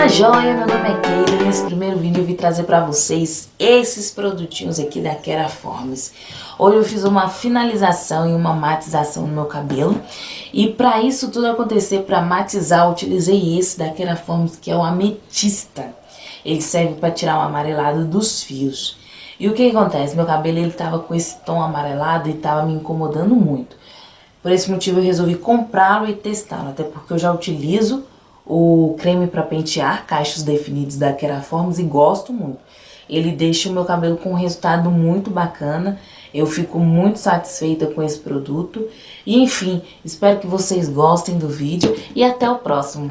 Tá joia? Meu nome é Keila e nesse primeiro vídeo eu vim trazer pra vocês esses produtinhos aqui da Keraforms. Hoje eu fiz uma finalização e uma matização no meu cabelo e pra isso tudo acontecer, pra matizar, eu utilizei esse da Keraforms, que é o ametista. Ele serve pra tirar o amarelado dos fios. E o que acontece? Meu cabelo ele tava com esse tom amarelado e tava me incomodando muito. Por esse motivo eu resolvi comprá-lo e testá-lo, até porque eu já utilizo o creme para pentear, cachos definidos da Keraforms, e gosto muito. Ele deixa o meu cabelo com um resultado muito bacana, eu fico muito satisfeita com esse produto. E enfim, espero que vocês gostem do vídeo e até o próximo.